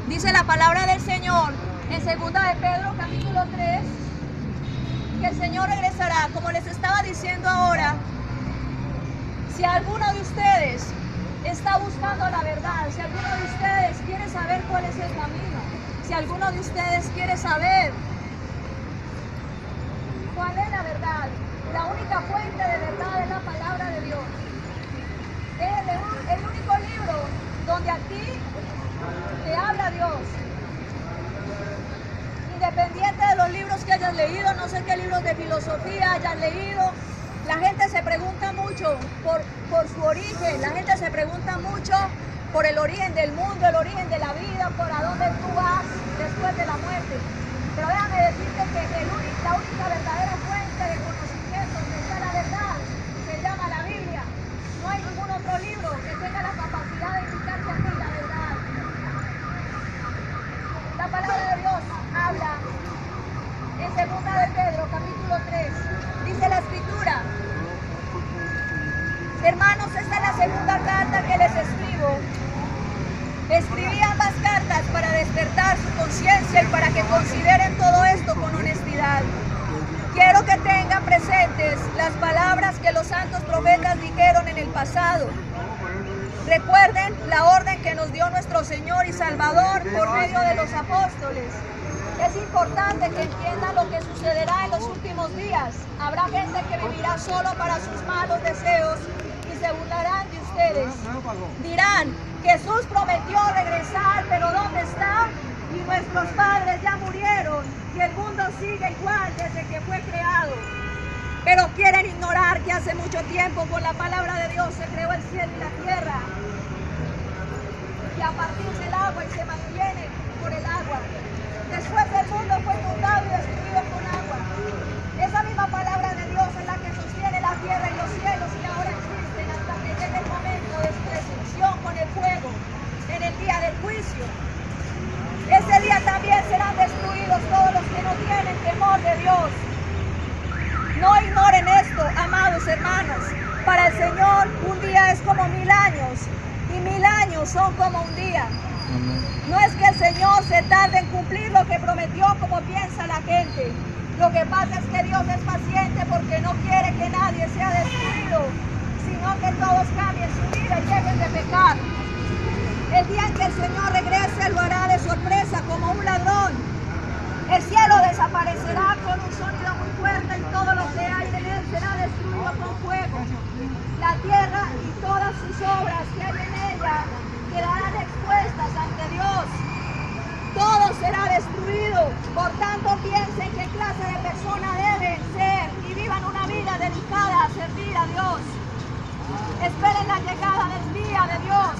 Dice la palabra del Señor en 2 de Pedro capítulo 3 que el Señor regresará. Como les estaba diciendo ahora, si alguno de ustedes está buscando la verdad, si alguno de ustedes quiere saber cuál es el camino, si alguno de ustedes quiere saber cuál es la verdad, la única fuente de verdad es la palabra de Dios. Es el único libro donde a ti te habla Dios. Independiente de los libros que hayas leído, no sé qué libros de filosofía hayas leído, la gente se pregunta mucho por su origen, la gente se pregunta mucho por el origen del mundo, el origen de la vida, por a dónde tú vas después de la muerte. Pero déjame decirte que la única verdadera fuente de conocimiento que está la verdad se llama la Biblia. No hay ningún otro libro que tenga la capacidad de indicarte a ti la verdad. La palabra de Dios habla en 2 de Pedro capítulo 3. Dice la escritura: hermanos, esta es la segunda carta que les escribo. Escribí ambas cartas para despertar su conciencia y para que consideren todo esto con honestidad. Quiero que tengan presentes las palabras que los santos profetas dijeron en el pasado. Recuerden la orden que nos dio nuestro Señor y Salvador por medio de los apóstoles. Es importante que entiendan lo que sucederá en los últimos días. Habrá gente que vivirá solo para sus malos deseos y se burlarán de ustedes. Dirán: Jesús prometió regresar, pero ¿dónde está? Y nuestros padres ya murieron y el mundo sigue igual desde que fue creado. Pero quieren ignorar que hace mucho tiempo por la palabra de Dios se creó el cielo y la tierra. Y a partir del agua y se mantiene por el agua. Después el mundo fue inundado y destruido con agua. Esa misma palabra de Dios es la que sostiene la tierra y los cielos y ahora existen hasta que llegue el momento de su destrucción con el fuego en el día del juicio. Ese día también serán destruidos todos los que no tienen temor de Dios. No ignoren esto, amados hermanos. Para el Señor un día es como 1000 años y 1000 años son como un día. No es que el Señor se tarde en cumplir lo que prometió como piensa la gente. Lo que pasa es que Dios es paciente porque no quiere que nadie sea destruido, sino que todos cambien su vida y dejen de pecar. El día en que el Señor regrese lo hará de sorpresa como un ladrón. El cielo desaparecerá con un sonido muy fuerte y todo lo que hay en él será destruido con fuego. La tierra y todas sus obras que hay en ella quedarán expuestas ante Dios. Todo será destruido. Por tanto, piensen qué clase de persona deben ser y vivan una vida dedicada a servir a Dios. Esperen la llegada del día de Dios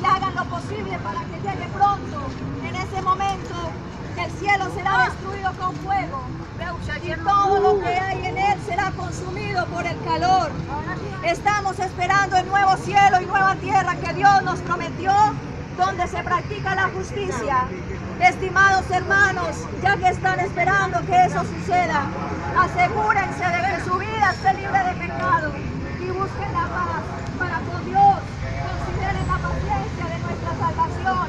y hagan lo posible para que llegue pronto. En ese momento, el cielo será destruido con fuego y todo lo que hay en él será consumido por el calor. Estamos esperando el nuevo cielo y nueva tierra que Dios nos prometió, donde se practica la justicia. Estimados hermanos, ya que están esperando que eso suceda, asegúrense de que su vida esté libre de pecado y busquen la paz para con Dios. Consideren la paciencia de nuestra salvación.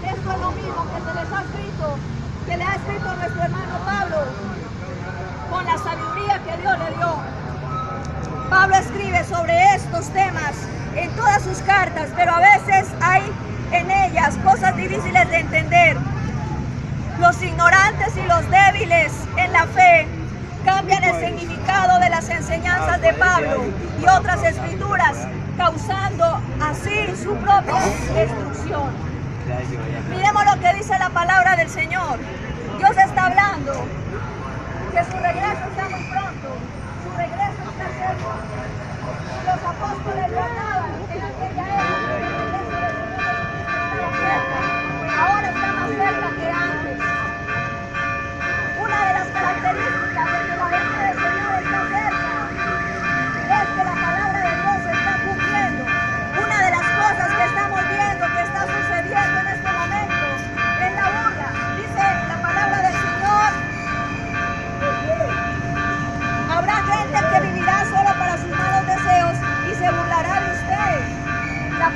Esto es lo mismo que se les ha escrito, que le ha escrito nuestro hermano Pablo, con la sabiduría que Dios le dio. Pablo escribe sobre estos temas en todas sus cartas, pero a veces hay en ellas cosas difíciles de entender. Los ignorantes y los débiles en la fe cambian el significado de las enseñanzas de Pablo y otras escrituras, causando así su propia destrucción. Miremos lo que dice la palabra del Señor. Dios está hablando que su regreso está muy pronto, su regreso está cerca. Los apóstoles lo hablaban en aquella época, el regreso del Señor estaba cerca. Ahora está más cerca que antes. Una de las características de que la venida del Señor está cerca es que la palabra de Dios se está cumpliendo. Una de las cosas que estamos viendo que está sucediendo en este momento es la burla. Dice la palabra del Señor: habrá gente que vivirá solo para sus malos deseos y se burlará de ustedes. La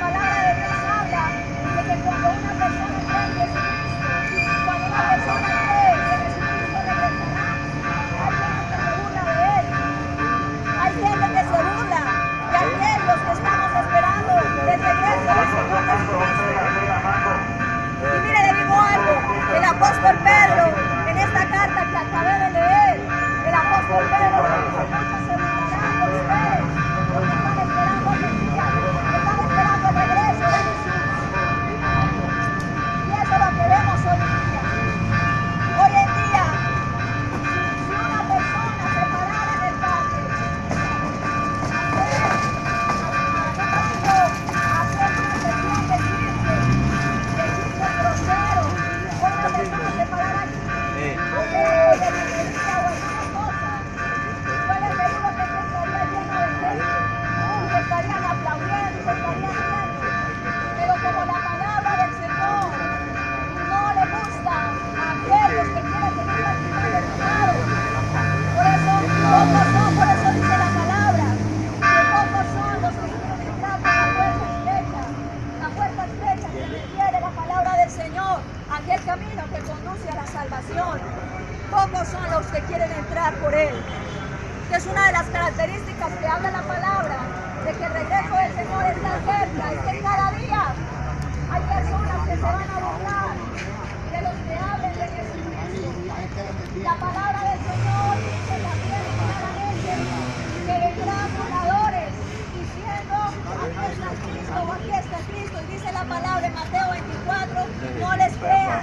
palabra en Mateo 24, no les crean.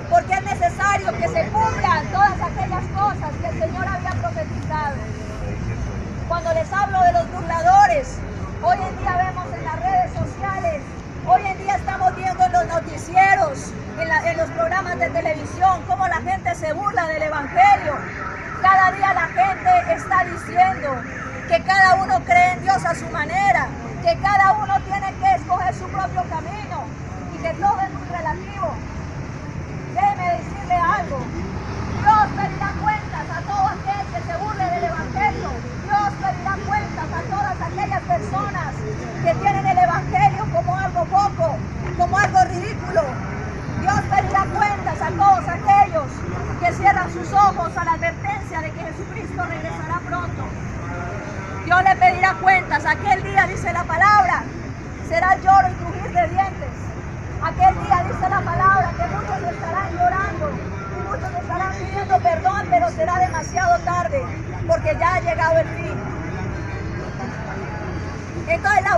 Porque es necesario que se cumplan todas aquellas cosas que el Señor había profetizado. Cuando les hablo de los burladores, hoy en día vemos en las redes sociales, hoy en día estamos viendo en los noticieros, en los programas de televisión, cómo la gente se burla del Evangelio. Cada día la gente está diciendo que cada uno cree en Dios a su manera, que cada uno tiene que escoger su propio camino y que todo es muy relativo. Déjeme decirle algo. Dios pedirá cuentas a todo aquel que se burle del Evangelio. Dios pedirá cuentas a todas aquellas personas que tienen el Evangelio como algo poco, como algo ridículo. Dios pedirá cuentas a todos aquellos que cierran sus ojos a la advertencia de que Jesucristo regresará pronto. Dios le pedirá cuentas. Aquel día, dice la palabra, será lloro y crujir de dientes. Aquel día, dice la palabra, que muchos estarán llorando y muchos estarán pidiendo perdón, pero será demasiado tarde, porque ya ha llegado el fin. Entonces la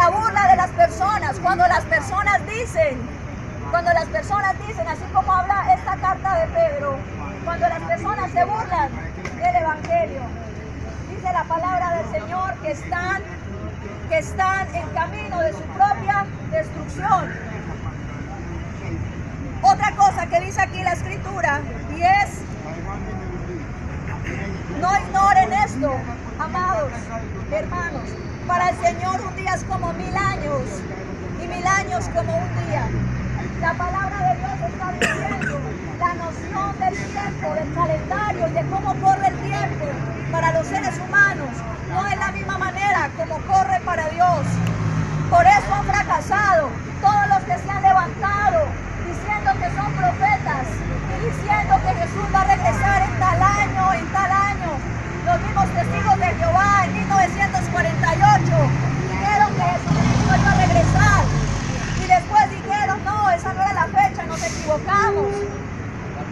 burla de las personas, cuando las personas dicen, así como habla esta carta de Pedro, cuando las personas se burlan del Evangelio, dice la palabra del Señor que están en camino de su propia destrucción. Otra cosa que dice aquí la Escritura, y es, no ignoren esto, amados hermanos, para el Señor un día es como 1000 años, y 1000 años como un día. La palabra de Dios está diciendo la noción del tiempo, del calendario y de cómo corre el tiempo para los seres humanos no es la misma manera como corre para Dios. Por eso han fracasado todos los que se han levantado diciendo que son profetas y diciendo que Jesús va a regresar en tal año. Los mismos testigos de Jehová en 1948 dijeron que Jesucristo iba a regresar. Y después dijeron, no, esa no era la fecha, nos equivocamos.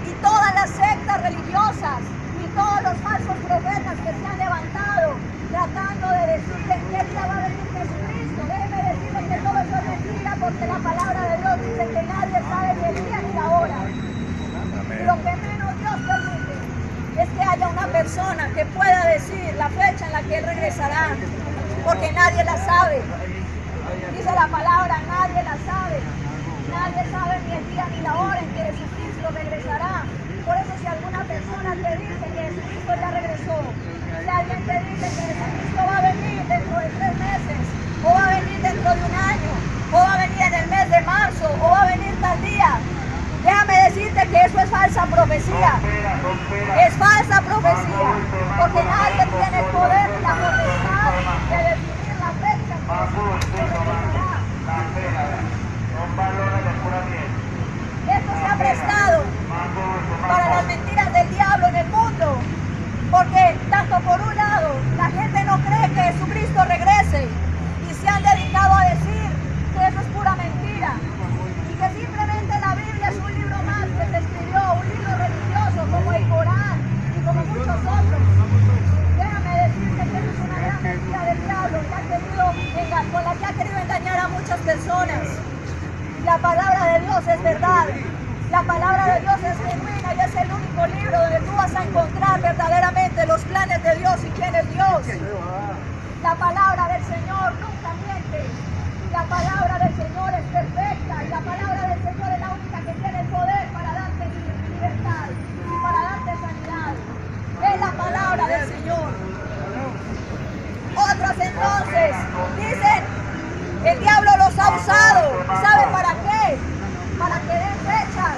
Y todas las sectas religiosas y todos los falsos profetas que se han levantado tratando de decirle en qué día va a venir Jesucristo. Déjeme decirle que todo eso es mentira, porque la palabra de Dios dice que nadie sabe ni el día ni la hora. Y lo que menos Dios permite es que haya una persona que pueda decir la fecha en la que Él regresará, porque nadie la sabe. Dice la palabra, nadie la sabe. Nadie sabe ni el día ni la hora en que Jesucristo regresará. Por eso si alguna persona te dice que Jesucristo ya regresó, si alguien te dice que Jesucristo va a venir dentro de 3 meses, o va a venir dentro de un año, o va a venir en el mes de marzo, o va a venir tal día, déjame decirte que eso es falsa profecía. Es falsa profecía, porque nadie tiene el poder ni la potestad de definir la fecha que Jesucristo regresará. Esto se ha prestado para las mentiras del diablo en el mundo, porque tanto por un lado la gente no cree que Jesucristo regrese y se han dedicado a decir que eso es pura mentira y que simplemente la Biblia es un libro más que se escribió, un libro religioso como el Corán y como muchos otros. Déjame decirte que eso es una gran mentira del diablo con la que ha querido engañar a muchas personas. La palabra de Dios es verdad. La palabra de Dios es genuina y es el único libro donde tú vas a encontrar verdaderamente los planes de Dios y quién es Dios. La palabra del Señor nunca miente. La palabra del Señor es perfecta y la palabra del Señor es la única que tiene el poder para darte libertad y para darte sanidad. Es la palabra del Señor. Otros entonces dicen, el diablo los ha usado. ¿Sabe para qué? Para que den fechas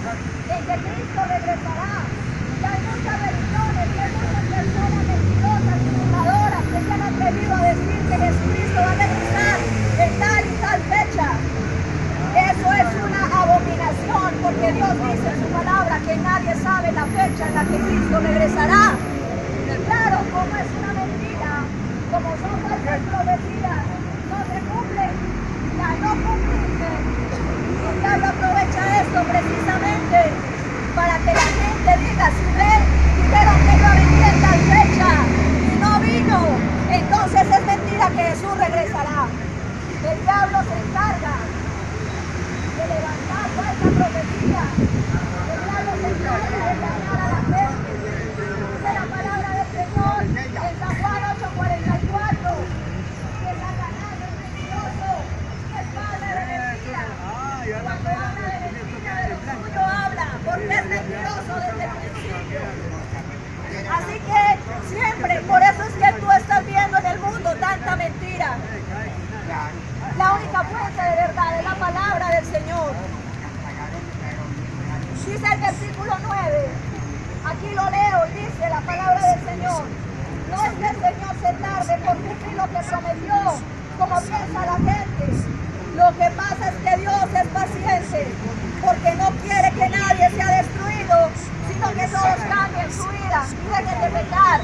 en que Cristo regresará. Y hay muchas religiones y hay muchas personas mentirosas y burladoras que se han atrevido a decir que Jesucristo va a regresar en tal y tal fecha. Eso es una abominación, porque Dios dice en su palabra que nadie sabe la fecha en la que Cristo regresará. Y claro, como es una mentira, como son falsas profecías, no se cumplen. Y al no cumplirse, profecía. El diablo se encarga de engañar a la gente. Dice la palabra del Señor en San Juan 8:44, que Satanás es mentiroso y es padre de mentira. Cuando habla de mentira, de lo suyo habla, porque es mentiroso desde el principio. Así que siempre, por eso es que tú estás viendo en el mundo tanta mentira. La única fuente de verdad es la palabra del Señor. Dice el versículo 9, aquí lo leo, dice la palabra del Señor: no es que el Señor se tarde por cumplir lo que prometió, como piensa la gente. Lo que pasa es que Dios es paciente, porque no quiere que nadie sea destruido, sino que todos cambien su vida y dejen de pecar.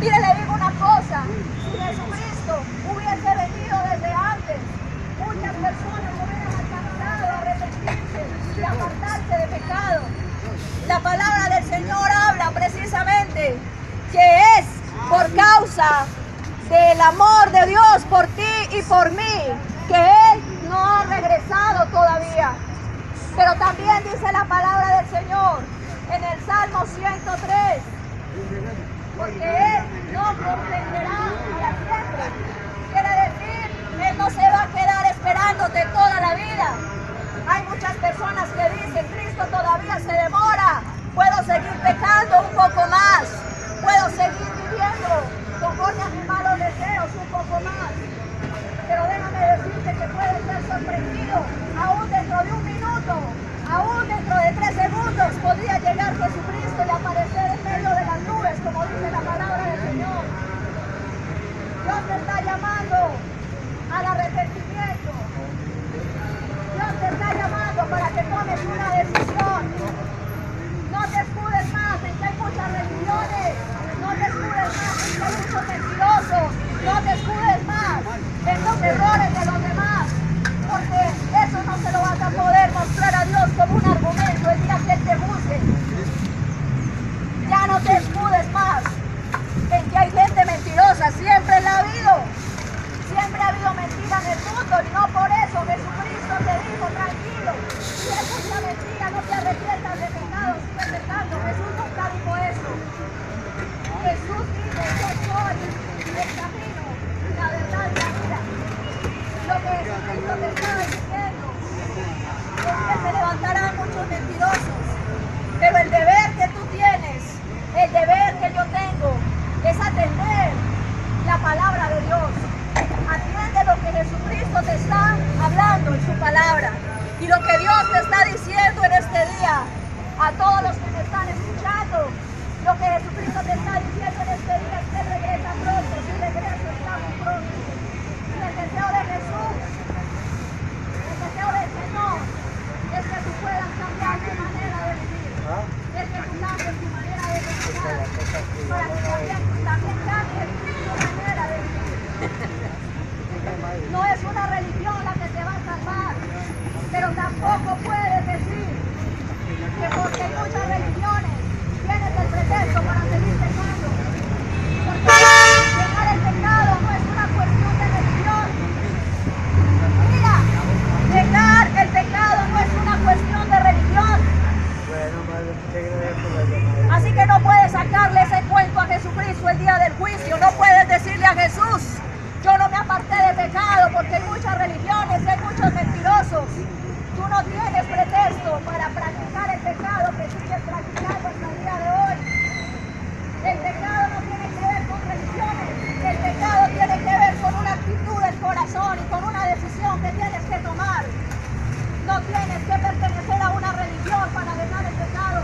Mire, le digo una cosa: si Jesucristo hubiese venido desde antes, muchas personas no hubieran alcanzado a arrepentirse y apartarse de pecado. La palabra del Señor habla precisamente que es por causa del amor de Dios por ti y por mí que Él no ha regresado todavía. Pero también dice la palabra del Señor en el Salmo 103, porque Él no comprenderá para siempre. Quiere decir, Él no se va a quedar esperándote toda la vida. Hay muchas personas que dicen: Cristo todavía se demora, puedo seguir pecando un poco más, puedo seguir viviendo conforme a mis malos deseos un poco más. Pero déjame decirte que puedes ser sorprendido. Aún dentro de un minuto, aún dentro de 3 segundos, podría llegar Jesucristo y aparecer en medio de las nubes, como dice la palabra del Señor. Dios te está llamando al arrepentimiento. Dios te está llamando para que tomes una decisión. No te escudes más en que hay muchas religiones. No te escudes más en que hay muchos mentirosos. No te escudes más en los errores de los demás, porque eso no se lo vas a poder mostrar a Dios como un argumento el día que Él te juzgue. Ya no te escudes más en que hay gente mentirosa. Siempre la ha habido. Siempre ha habido mentira en el mundo, y no por eso Jesucristo te dijo: tranquilo, si es mucha mentira, no te arrepientas de pecado, sigue pecando. Jesús nunca dijo eso. Jesús dijo: yo soy el camino, la verdad y la vida. Lo que Jesucristo te estaba diciendo es que se levantarán muchos mentirosos, pero el deber que tú tienes, el deber que yo tengo, es atender la palabra de Dios. Atiende lo que Jesucristo te está hablando en su palabra, y lo que Dios te está diciendo en este día a todos los que me están escuchando. Lo que Jesucristo te está diciendo en este día es que Él regresa pronto. Su regreso está muy pronto. Y el deseo de Jesús, el deseo del Señor, es que tú puedas cambiar tu manera de vivir, es que tú cambies tu manera de pensar, para que también cambies tu manera de vivir. No es una religión la que te va a salvar, pero tampoco puedes decir que porque hay muchas religiones tienes el pretexto para seguir pecando. Porque dejar el pecado no es una cuestión de religión. Mira, dejar el pecado no es una cuestión de religión. Así que no puedes sacarle ese cuento a Jesucristo el día del juicio. No puedes decirle a Jesús: yo no me aparté de pecado, porque hay muchas religiones y hay muchos mentirosos. Tú no tienes pretexto para practicar el pecado que sigues practicando hasta el día de hoy. El pecado no tiene que ver con religiones. El pecado tiene que ver con una actitud del corazón y con una decisión que tienes que tomar. No tienes que pertenecer a una religión para dejar el pecado.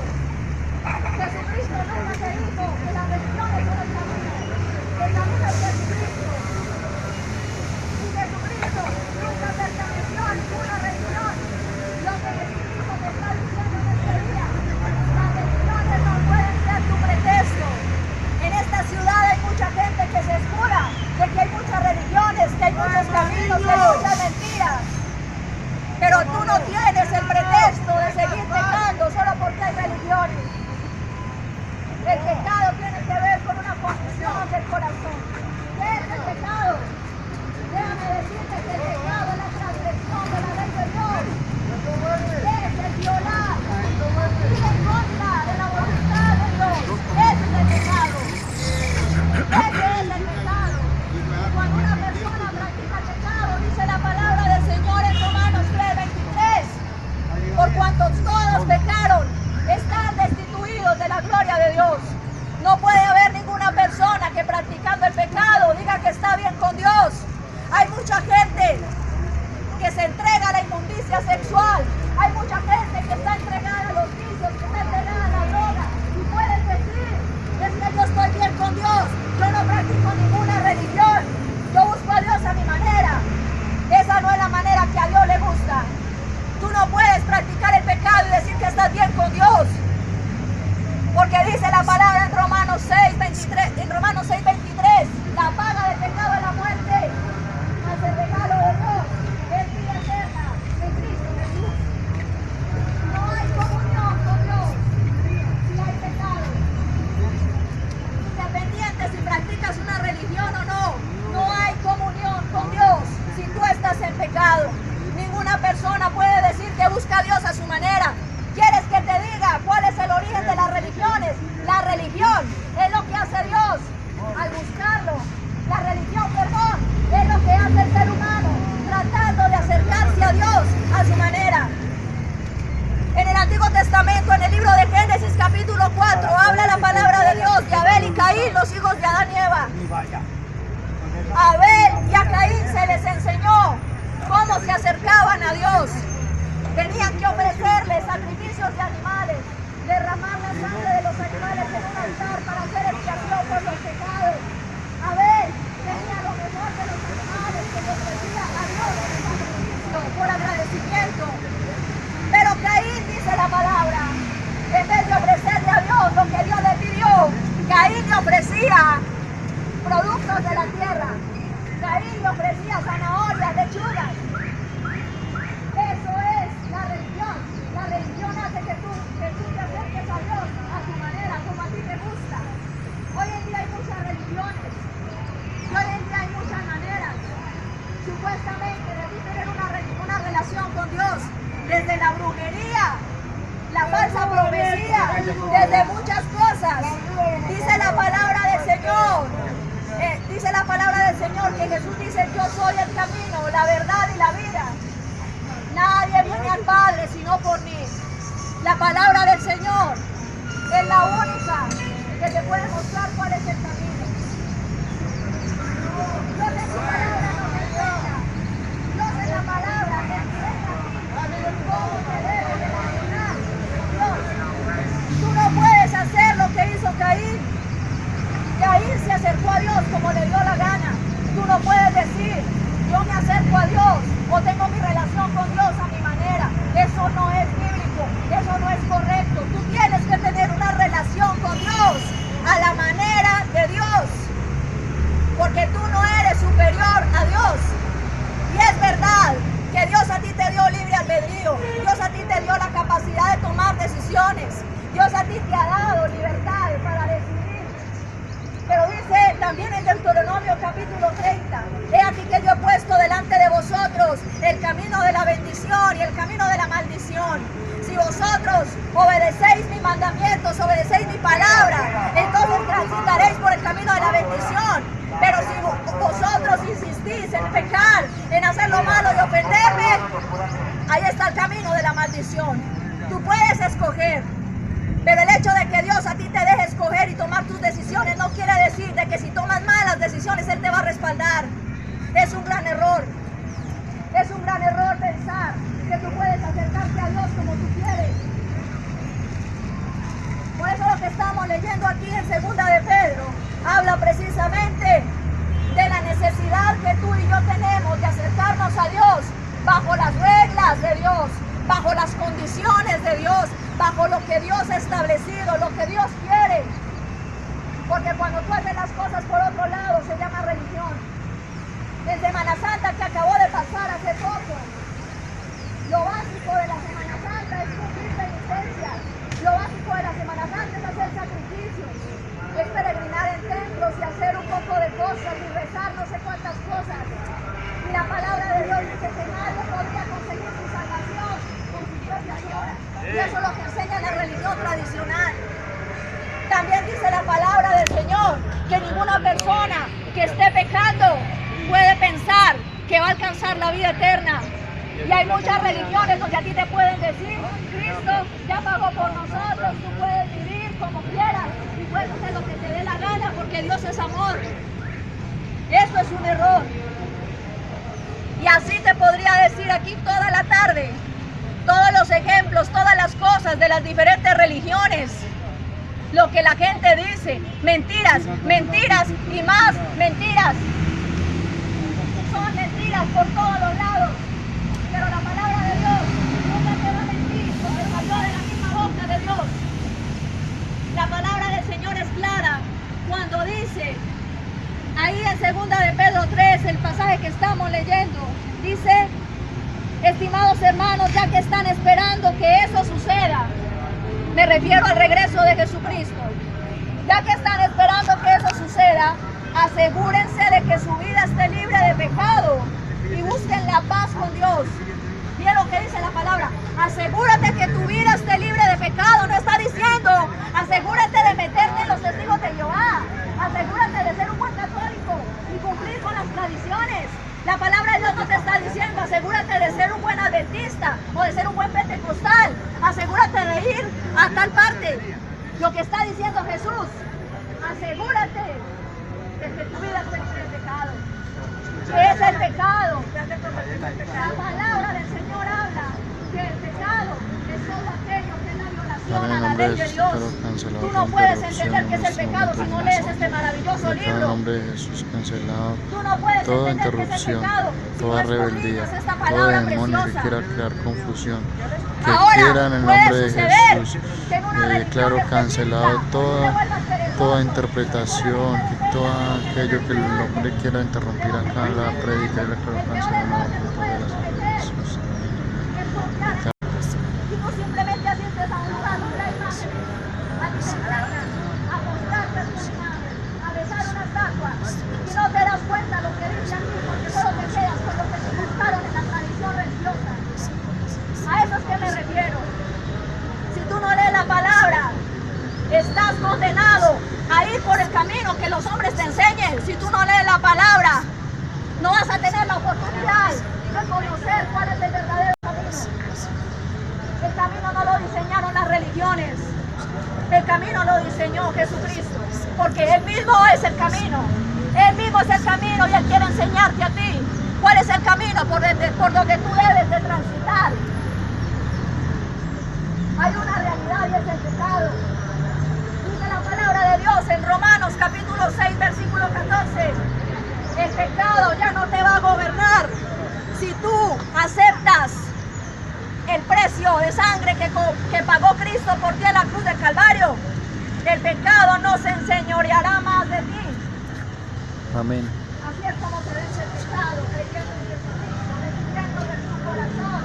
Jesucristo nunca te dijo que las religiones son el camino. El camino es Jesucristo. Y Jesucristo nunca perteneció a ninguna religión. Lo se entrega a la inmundicia sexual. Hay mucha gente que está entregada a los vicios, que está entregada a la droga. Y puedes decir, es que yo estoy bien con Dios, yo no practico ninguna religión, yo busco a Dios a mi manera. Esa no es la manera que a Dios le gusta. Tú no puedes practicar el pecado y decir que estás bien con Dios. Porque dice la palabra en Romanos 6:23, la paga del pecado es la muerte, mas el regalo de Dios es vida eterna en Cristo Jesús. No hay comunión con Dios si hay pecado. Independiente si practicas una religión o no, no hay comunión con Dios si tú estás en pecado. Ninguna persona puede decir que busca a Dios a su manera. ¿Quieres que te diga cuál es el origen de las religiones? La religión es lo que hace Dios al buscarlo. La religión, perdón, es lo que hace el ser humano tratando de acercarse a Dios a su manera. En el Antiguo Testamento, en el libro de Génesis capítulo 4, habla la palabra de Dios de Abel y Caín, los hijos de Adán y Eva. A Abel y a Caín se les enseñó cómo se acercaban a Dios. Tenían que ofrecerle sacrificios de animales, derramar la sangre de los animales en un altar para hacer expiación por los pecados. Abel tenía lo mejor de los animales que le ofrecía a Dios en sacrificio por agradecimiento. Pero Caín, dice la palabra, en vez de ofrecerle a Dios lo que Dios le pidió, Caín le ofrecía productos de la tierra. Caín le ofrecía zanahorias, lechugas. Eso es la religión. La religión hace que tú te acerques a Dios a tu manera, como a ti te gusta. Hoy en día hay muchas religiones. Y hoy en día hay muchas maneras, supuestamente, de ti tener una relación con Dios. Desde la brujería, la falsa profecía, desde muchas cosas. Dice la palabra del Señor. Dice la palabra del Señor que Jesús dice: yo soy el camino, la verdad y la vida. Nadie viene al Padre sino por mí. La palabra del Señor es la única que te puede mostrar cuál es el camino. Dios en su palabra nos enseña. Dios en la palabra te enseña cómo te debes relacionar con Dios. Tú no puedes hacer lo que hizo Caín. Caín se acercó a Dios como le dio la gana. Tú no puedes decir: yo me acerco a Dios o tengo mi relación con Dios a mi manera. Eso no es bíblico, eso no es correcto. Tú tienes que tener una relación con Dios a la manera de Dios, porque tú no eres superior a Dios. Y es verdad que Dios a ti te dio libre albedrío, Dios a ti te dio la capacidad de tomar decisiones, Dios a ti te ha dado libertad para decidir. Pero dice también en Deuteronomio capítulo 30, he aquí que yo he puesto delante de vosotros el camino de la bendición y el camino de la maldición. Si vosotros obedecéis mis mandamientos, obedecéis mi palabra, entonces transitaréis por el camino de la bendición. Pero si vosotros insistís en pecar, en hacer lo malo y ofenderme, ahí está el camino de la maldición. Tú puedes escoger. Pero el hecho de que Dios a ti te deje escoger y tomar tus decisiones no quiere decir de que si tomas malas decisiones Él te va a respaldar. Es un gran error. Es un gran error pensar que tú puedes acercarte a Dios como tú quieres. Por eso lo que estamos leyendo aquí en 2 de Pedro habla precisamente de la necesidad que tú y yo tenemos de acercarnos a Dios bajo las reglas de Dios, bajo las condiciones de Dios, bajo lo que Dios ha establecido, lo que Dios quiere. Porque cuando tú haces las cosas por otro lado se llama religión. En Semana Santa que acabó de pasar hace poco, lo básico de la Semana Santa es cumplir penitencias. Lo básico de la Semana Santa es hacer sacrificios, es peregrinar en templos y hacer un poco de cosas y rezar no sé cuántas cosas. Y la palabra de Dios dice que nadie podría conseguir su salvación con sus propias obras. Y eso es lo que enseña la religión tradicional. También dice la palabra del Señor que ninguna persona que esté pecando puede pensar que va a alcanzar la vida eterna. Y hay muchas religiones donde a ti te pueden decir: Cristo ya pagó por nosotros, tú puedes vivir como quieras y puedes hacer lo que te dé la gana porque Dios es amor. Eso es un error. Y así te podría decir aquí toda la tarde, todos los ejemplos, todas las cosas de las diferentes religiones. Lo que la gente dice, mentiras, mentiras y más mentiras. Son mentiras por todos los lados, pero la palabra de Dios nunca te va a mentir, porque salió de la misma boca de Dios. La palabra del Señor es clara cuando dice, ahí en 2 de Pedro 3, el pasaje que estamos leyendo, dice, estimados hermanos, ya que están esperando que eso suceda, me refiero al regreso de Jesucristo. Ya que están esperando que eso suceda, asegúrense de que su vida esté libre de pecado y busquen la paz con Dios. Miren lo que dice la palabra. Asegúrate que tu vida esté libre de pecado. No está diciendo, asegúrate de meterte en los testigos de Jehová. Asegúrate de ser un buen católico y cumplir con las tradiciones. La palabra de Dios no te está diciendo, asegúrate de ser un buen adventista o de ser un buen pentecostal. Asegúrate de ir a tal parte. Lo que está diciendo Jesús, asegúrate de que tu vida esté libre de pecado. ¿Qué es el pecado? La palabra del Señor habla que el pecado es todo aquello que es la violación a la ley de Dios. Tú no puedes entender qué es el pecado si no lees este maravilloso libro. En el nombre de Jesús, cancelado Tú no puedes toda entender qué es el interrupción, pecado si toda no rebeldía, escudriñas esta todo palabra demonio que preciosa. quiera crear confusión, que Ahora, quiera en el puede nombre de suceder Jesús. que en una Declaro religión cancelado específica toda te vuelvas perezoso, toda interpretación y todo aquello que el hombre quiera interrumpir acá en la prédica, y declaro cancelado en el nombre de Jesús. y tú simplemente asistes a un lugar donde hay imágenes, a ti te enseñan a mostrarte a tu imagen, a besar una estatua, y no te das cuenta lo que dice aquí, porque solo te quedas con lo que te gustaron en la tradición religiosa. A eso es que me refiero. Si tú no lees la palabra, estás condenado a ir por el camino que los hombres te enseñen. Si tú no lees la palabra, no vas a tener la oportunidad de conocer cuál es el verdadero camino. El camino no lo diseñaron las religiones. El camino lo diseñó Jesucristo, porque Él mismo es el camino. Él mismo es el camino y Él quiere enseñarte a ti cuál es el camino por donde tú debes de transitar. Hay una realidad y es el pecado. Dice la palabra de Dios en Romanos capítulo 6, versículo 14. El pecado ya no te va a gobernar si tú aceptas el precio de sangre que pagó Cristo por ti en la cruz del Calvario. El pecado no se enseñoreará más de ti. Amén. Así es como se vence el pecado, creyendo en Jesucristo, decidiendo de tu corazón,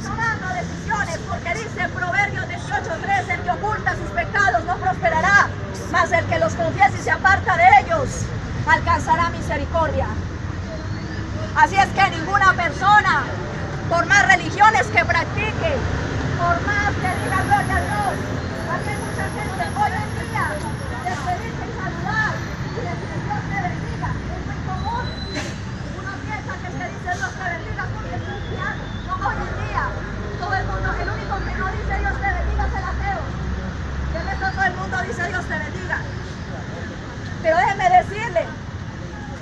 tomando decisiones, porque dice en Proverbios 18:3, el que oculta sus pecados no prosperará, mas el que los confiesa y se aparta de ellos, alcanzará misericordia. Así es que ninguna persona, por más religiones que practique, por más que diga gloria a Dios, aquí hay mucha gente hoy en día, despedirse y saludar, y decir Dios te bendiga, es muy común. Uno piensa que se dice Dios te bendiga porque es cristiano. No, hoy en día, todo el mundo, el único que no dice Dios te bendiga es el ateo. De resto todo el mundo dice Dios te bendiga. Pero déjeme decirle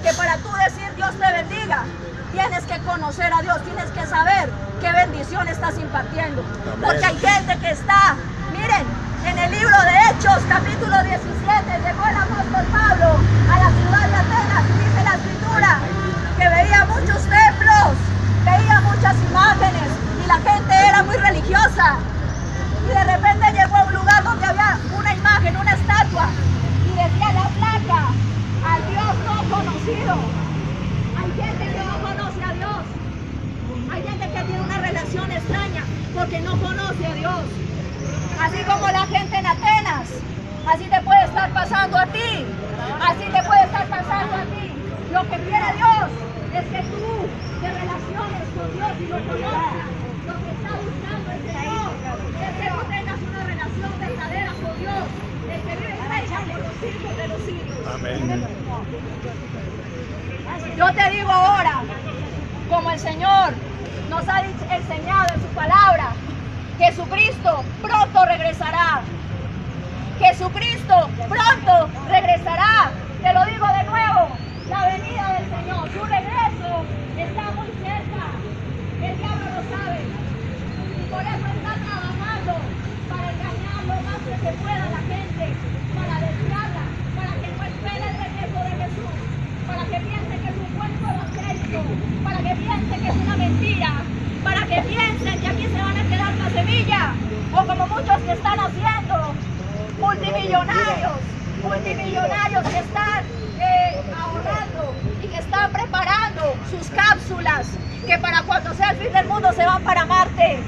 que para tú decir Dios te bendiga, tienes que conocer a Dios, tienes que saber qué bendición estás impartiendo. Porque hay gente que está, miren, en el libro de Hechos, capítulo 17, llegó el apóstol Pablo a la ciudad de Atenas y dice la escritura que veía muchos templos, veía muchas imágenes y la gente era muy religiosa. Y de repente llegó a un lugar donde había una imagen, una estatua, y decía la placa, al Dios no conocido. Hay gente que no conoce a Dios. Hay gente que tiene una relación extraña porque no conoce a Dios. Así como la gente en Atenas, así te puede estar pasando a ti. Así te puede estar pasando a ti. Lo que quiere Dios es que tú te relaciones con Dios y lo conozcas. Lo que está buscando el Señor es que tú tengas una relación verdadera con Dios. El que vive en ella por los siglos de los siglos. Amén. Yo te digo ahora, como el Señor nos ha enseñado en su palabra, Jesucristo pronto regresará. Jesucristo pronto regresará. Te lo digo de nuevo, la venida del Señor, su regreso está muy cerca. El diablo lo sabe. Y por eso está trabajando para engañar lo más que se pueda a la gente, para desviarla, para que no espere el regreso de Jesús, para que piense que es un cuento evangélico, para que piense que es una mentira, para que piensen que aquí se van a quedar la semilla, o como muchos que están haciendo, multimillonarios que están ahorrando y que están preparando sus cápsulas, que para cuando sea el fin del mundo se van para Marte.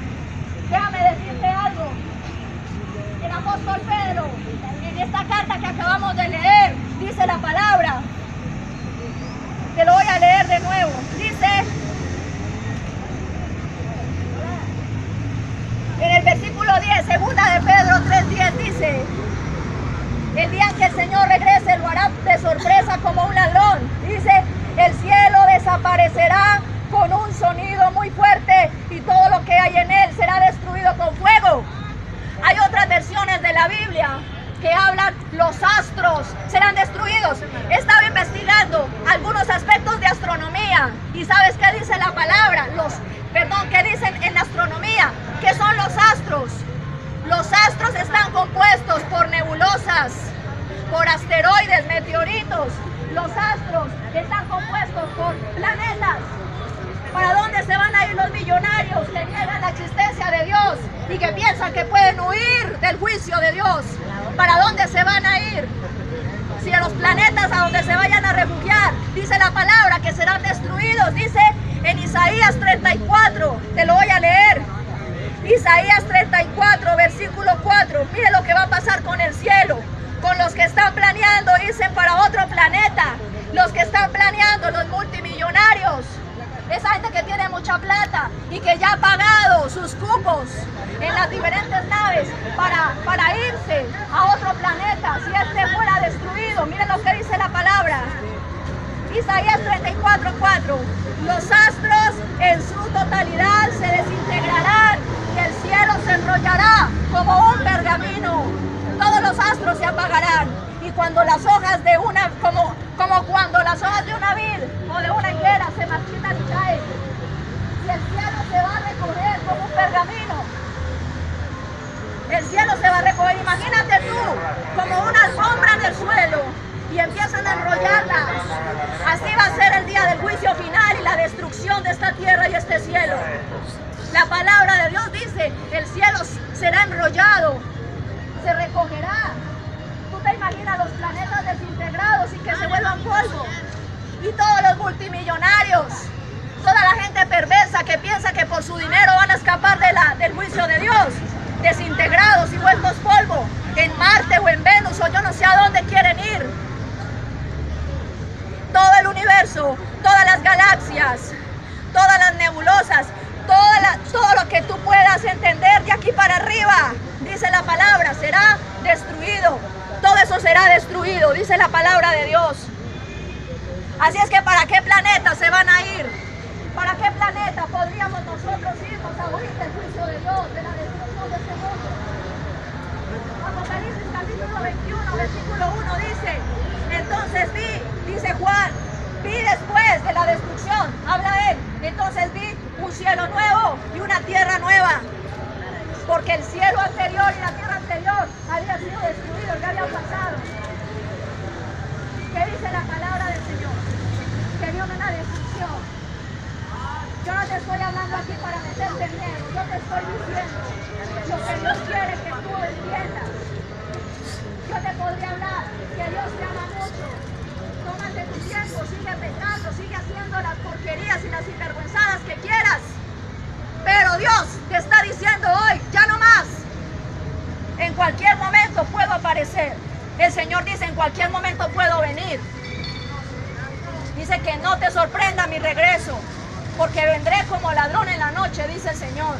Déjame decirte algo. El apóstol Pedro, en esta carta que acabamos de leer, dice la palabra. Te lo voy a leer de nuevo. Dice, en el versículo 10, segunda de Pedro 3:10, dice: el día en que el Señor regrese lo hará de sorpresa como un ladrón. Dice, el cielo desaparecerá con un sonido muy fuerte y todo lo que hay en él será destruido con fuego. Hay otras versiones de la Biblia que hablan, los astros serán destruidos. He estado investigando algunos aspectos de astronomía y ¿sabes qué dice la palabra? ¿Qué dicen en astronomía? ¿Qué son los astros? Los astros están compuestos por nebulosas, por asteroides, meteoritos. Los astros están compuestos por planetas. ¿Para dónde se van a ir los millonarios que niegan la existencia de Dios y que piensan que pueden huir del juicio de Dios? ¿Para dónde se van a ir? Si a los planetas a donde se vayan a refugiar, dice la palabra que serán destruidos. Dice en Isaías 34, te lo voy a leer. Isaías 34, versículo 4. Mire lo que va a pasar con el cielo, con los que están planeando irse para otro planeta, los que están planeando, los multimillonarios, esa gente que tiene mucha plata y que ya ha pagado sus cupos en las diferentes naves para irse a otro planeta. Si este fuera destruido, miren lo que dice la palabra. Isaías 34:4. Los astros en su totalidad se desintegrarán y el cielo se enrollará como un pergamino. Todos los astros se apagarán y cuando las hojas de una, como cuando las hojas de una vid o de una higuera se marchitan y caen, y el cielo se va a recoger como un pergamino. El cielo se va a recoger, imagínate tú, como una alfombra en el suelo, y empiezan a enrollarlas. Así va a ser el día del juicio final y la destrucción de esta tierra y este cielo. La palabra de Dios dice, el cielo será enrollado, se recogerá. Tú te imaginas los planetas desintegrados y que se vuelvan polvo. Y todos los multimillonarios, toda la gente perversa que piensa que por su dinero van a escapar del juicio de Dios, desintegrados y vueltos polvo, en Marte o en Venus o yo no sé a dónde quieren ir. Todo el universo, todas las galaxias, todas las nebulosas, todo lo que tú puedas entender de aquí para arriba, dice la palabra, será destruido. Todo eso será destruido, dice la palabra de Dios. Así es que ¿para qué planeta se van a ir? ¿Para qué planeta podríamos nosotros irnos a huir del juicio de Dios, de la destrucción de este mundo? Apocalipsis capítulo 21, versículo 1 dice, entonces dice Juan, vi después de la destrucción, habla él, entonces vi un cielo nuevo y una tierra nueva, porque el cielo anterior y la tierra anterior habían sido destruidos, ya habían pasado. ¿Qué dice la palabra del Señor? Que viene una destrucción. Yo no te estoy hablando aquí para meterte miedo, yo te estoy diciendo lo que Dios quiere que tú entiendas. Yo te podría hablar que Dios te ama mucho. Tómate tu tiempo, sigue pecando, sigue haciendo las porquerías y las sinvergüenzadas que quieras. Pero Dios te está diciendo hoy, ya no más. En cualquier momento puedo aparecer. El Señor dice, en cualquier momento puedo venir. Dice que no te sorprenda mi regreso, porque vendré como ladrón en la noche, dice el Señor.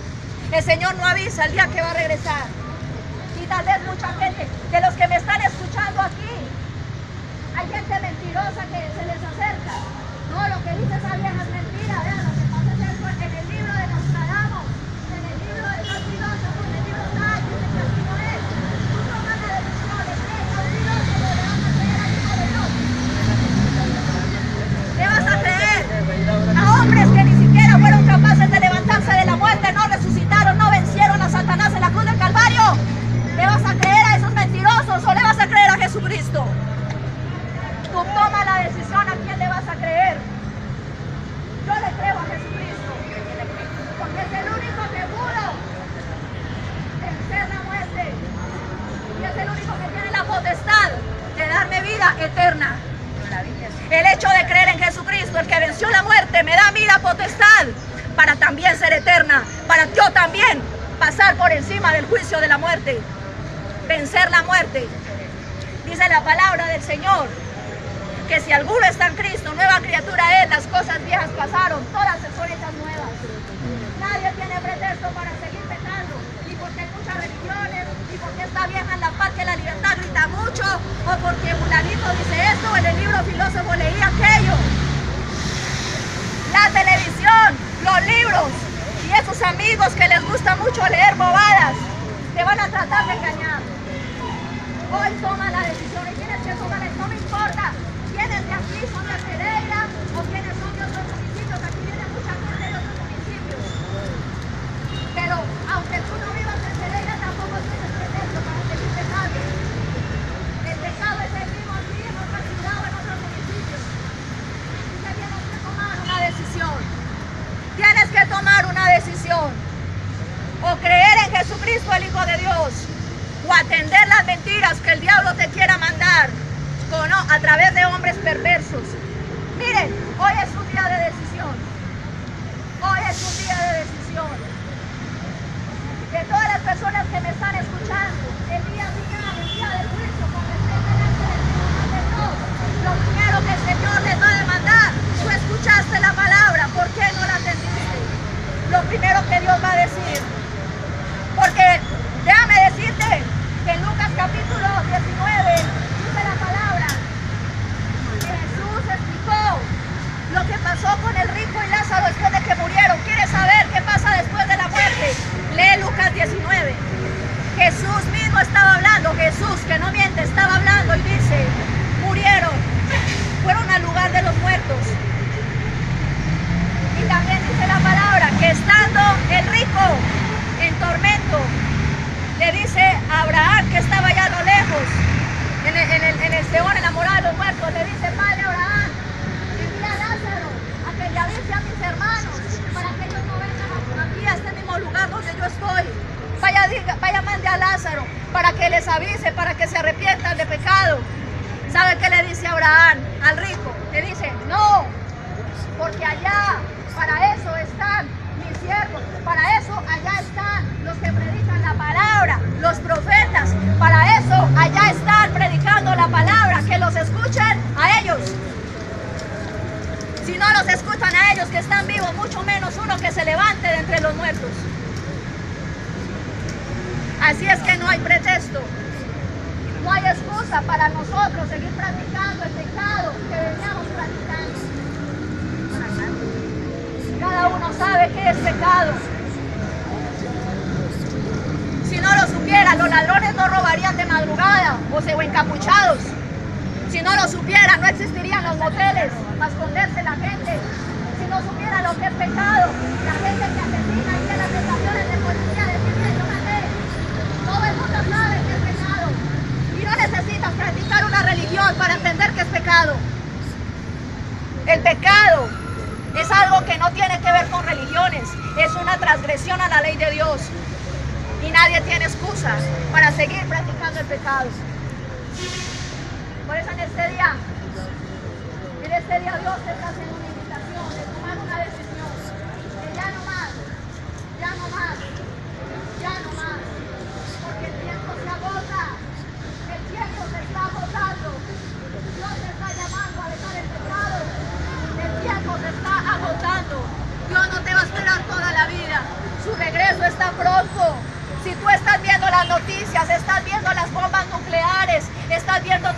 El Señor no avisa el día que va a regresar. Y tal vez mucha gente, de los que me están escuchando aquí, hay gente mentirosa que se les acerca. No, lo que dice esa vieja es mentira. Vean, lo que pasa es eso en el libro de Nostradamus, en el libro de los filósofos, en el libro tal, dice que así no es. Tú tomas la decisión de creer al filósofo, le vas a creer al Hijo de Dios. Le vas a creer a hombres Es el único que pudo vencer la muerte. Y es el único que tiene la potestad de darme vida eterna. El hecho de creer en Jesucristo, el que venció la muerte, me da a mí la potestad para también ser eterna, para yo también pasar por encima del juicio de la muerte, vencer la muerte. Dice la palabra del Señor que si alguno está en Cristo, nueva criatura es, las cosas viejas pasaron, todas son hechas nuevas. Nadie tiene pretexto para seguir pecando, ni porque hay muchas religiones, ni porque está vieja en la paz que la libertad grita mucho, o porque fulanito dice esto, o en el libro filósofo leí aquello. La televisión, los libros y esos amigos que les gusta mucho leer bobadas, te van a tratar de engañar. Hoy toma la decisión y tienes que tomar, no me importa quiénes de aquí son de Pereira o quiénes son de otros municipios, aquí viene mucha gente de otros municipios. Pero aunque tú no vivas en Pereira, tampoco tienes pretexto para seguir pecando. El pecado es el mismo aquí en otra ciudad o en otros municipios. Y que tienes que tomar una decisión. Tienes que tomar una decisión. O creer en Jesucristo, el Hijo de Dios, o atender las mentiras que el diablo te quiera mandar a través de hombres perversos. Miren, hoy es un día de decisión. Hoy es un día de decisión. De todas las personas que me están escuchando, el día final, el día del juicio, cuando estén delante del Tribunal de Dios, lo primero que el Señor les va a demandar: tú escuchaste la palabra, ¿por qué no la atendiste? Lo primero que Dios va a decir. Porque déjame decirte que en Lucas capítulo 19 dice la palabra que Jesús explicó lo que pasó con el rico y Lázaro después de que murieron. ¿Quieres saber qué pasa después de la muerte? Lee Lucas 19. Jesús mismo estaba hablando, Jesús que no miente, estaba hablando y dice: murieron, fueron al lugar de los muertos. Y también dice la palabra que estando el rico en tormento, le dice a Abraham, que estaba allá a lo lejos, en el Seón, en la morada de los muertos, le dice: Padre Abraham, envía a Lázaro a que le avise a mis hermanos para que ellos no vengan aquí a este mismo lugar donde yo estoy. Vaya, mande a Lázaro para que les avise, para que se arrepientan de pecado. ¿Sabe qué le dice Abraham al rico? Le dice: no, porque allá, para eso están mis siervos, para eso allá están los que predican la palabra, los profetas, para eso allá están predicando la palabra, que los escuchen a ellos. Si no los escuchan a ellos que están vivos, mucho menos uno que se levante de entre los muertos. Así es que no hay pretexto, no hay excusa para nosotros seguir practicando el pecado que veníamos practicando. Cada uno sabe qué es pecado. Si no lo supieran, los ladrones no robarían de madrugada o encapuchados. Si no lo supieran, no existirían los moteles para esconderse la gente. Si no supieran lo que es pecado, la gente que asesina y que las estaciones de policía deciden: yo maté. Todo el mundo sabe que es pecado. Y no necesitas practicar una religión para entender que es pecado. El pecado es algo que no tiene que ver con religiones, es una transgresión a la ley de Dios. Y nadie tiene excusa para seguir practicando el pecado. Por eso en este día Dios te está haciendo una invitación de tomar una decisión. Que ya no más, ya no más, ya no más. Porque el tiempo se agota, el tiempo se está agotando. Dios te está llamando a dejar el pecado. El tiempo se está agotando. Dios no te va a esperar toda la vida. Su regreso está pronto. Si tú estás viendo las noticias, estás viendo las bombas nucleares, estás viendo todo